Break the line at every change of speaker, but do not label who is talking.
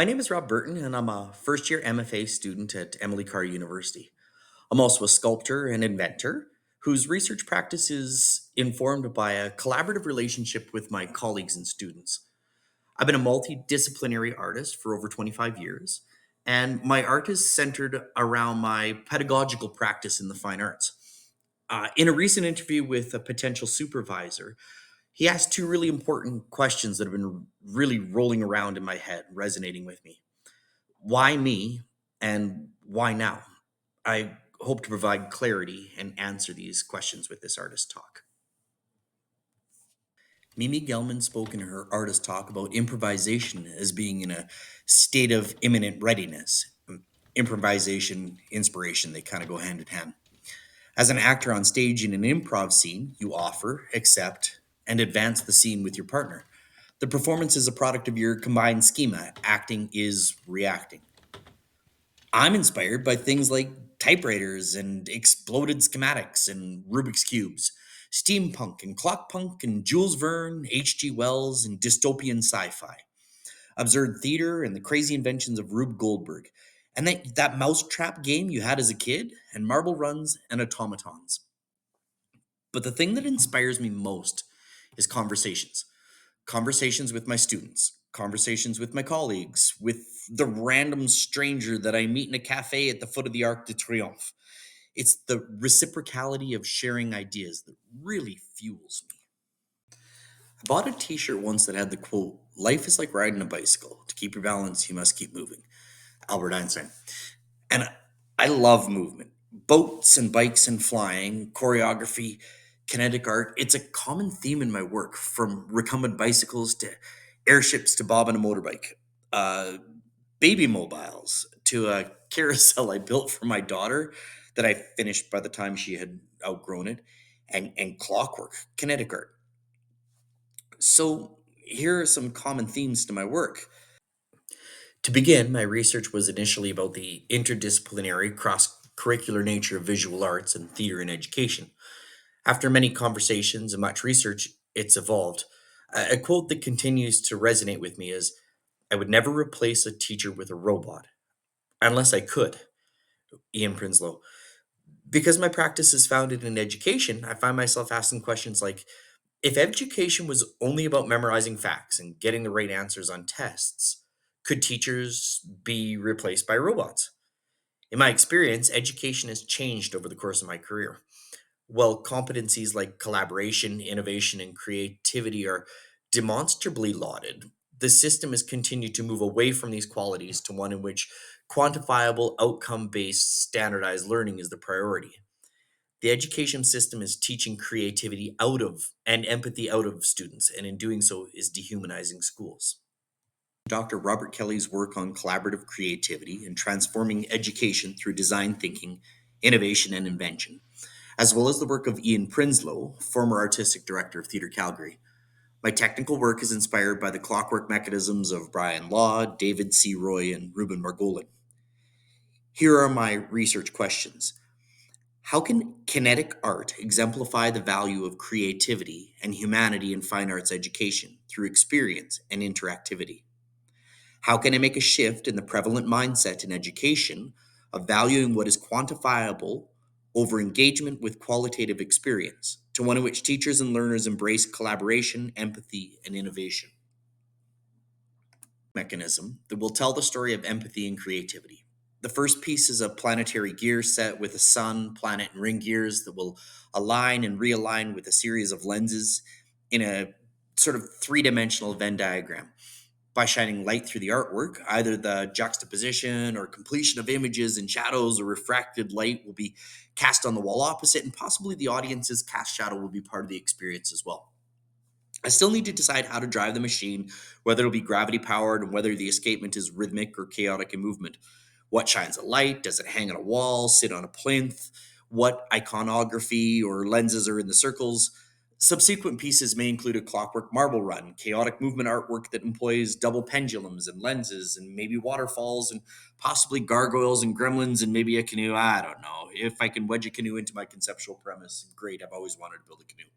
My name is Rob Burton, and I'm a first year MFA student at Carr University. I'm also a sculptor and inventor whose research practice is informed by a collaborative relationship with my colleagues and students. I've been a multidisciplinary artist for over 25 years, and my art is centered around my pedagogical practice in the fine arts. In a recent interview with a potential supervisor, he asked two really important questions that have been really rolling around in my head, resonating with me. Why me and why now? I hope to provide clarity and answer these questions with this artist talk. Mimi Gelman spoke in her artist talk about improvisation as being in a state of imminent readiness. Improvisation, inspiration, they kind of go hand in hand. As an actor on stage in an improv scene, you offer, accept, and advance the scene with your partner. The performance is a product of your combined schema. Acting is reacting. I'm inspired by things like typewriters and exploded schematics and Rubik's Cubes, steampunk and clockpunk and Jules Verne, H.G. Wells, and dystopian sci fi, absurd theater and the crazy inventions of Rube Goldberg, and that mousetrap game you had as a kid, and marble runs and automatons. But the thing that inspires me most is conversations with my students, conversations with my colleagues, with the random stranger that I meet in a cafe at the foot of the Arc de Triomphe. It's the reciprocality of sharing ideas that really fuels me. I bought a t shirt once that had the quote, "Life is like riding a bicycle. To keep your balance, you must keep moving." Albert Einstein. And I love movement. Boats and bikes and flying, choreography, kinetic art. It's a common theme in my work, from recumbent bicycles to airships to bob on a motorbike, uh, baby mobiles to a carousel I built for my daughter that I finished by the time she had outgrown it, and clockwork, kinetic art. So here are some common themes to my work. To begin, my research was initially about the interdisciplinary, cross curricular nature of visual arts and theater in education. After many conversations and much research, it's evolved. A quote that continues to resonate with me is, "I would never replace a teacher with a robot, unless I could." Ian Prinsloo. Because my practice is founded in education, I find myself asking questions like, if education was only about memorizing facts and getting the right answers on tests, could teachers be replaced by robots? In my experience, education has changed over the course of my career. While competencies like collaboration, innovation, and creativity are demonstrably lauded, the system has continued to move away from these qualities to one in which quantifiable, outcome based, standardized learning is the priority. The education system is teaching creativity out of and empathy out of students, and in doing so, is dehumanizing schools. Dr. Robert Kelly's work on collaborative creativity and transforming education through design thinking, innovation, and invention, as well as the work of Ian Prinsloo, former artistic director of Theatre Calgary. My technical work is inspired by the clockwork mechanisms of Brian Law, David C. Roy, and Ruben Margolin. Here are my research questions. How can kinetic art exemplify the value of creativity and humanity in fine arts education through experience and interactivity? How can I make a shift in the prevalent mindset in education of valuing what is quantifiable over engagement with qualitative experience to one in which teachers and learners embrace collaboration, empathy, and innovation? Mechanism that will tell the story of empathy and creativity. The first piece is a planetary gear set with a sun, planet, and ring gears that will align and realign with a series of lenses in a sort of three-dimensional Venn diagram. By shining light through the artwork, either the juxtaposition or completion of images and shadows or refracted light will be cast on the wall opposite, and possibly the audience's cast shadow will be part of the experience as well. I still need to decide how to drive the machine, whether it'll be gravity powered and whether the escapement is rhythmic or chaotic in movement. What shines a light? Does it hang on a wall, sit on a plinth? What iconography or lenses are in the circles? Subsequent pieces may include a clockwork marble run, chaotic movement artwork that employs double pendulums and lenses, and maybe waterfalls, and possibly gargoyles and gremlins, and maybe a canoe. I don't know. If I can wedge a canoe into my conceptual premise, great. I've always wanted to build a canoe.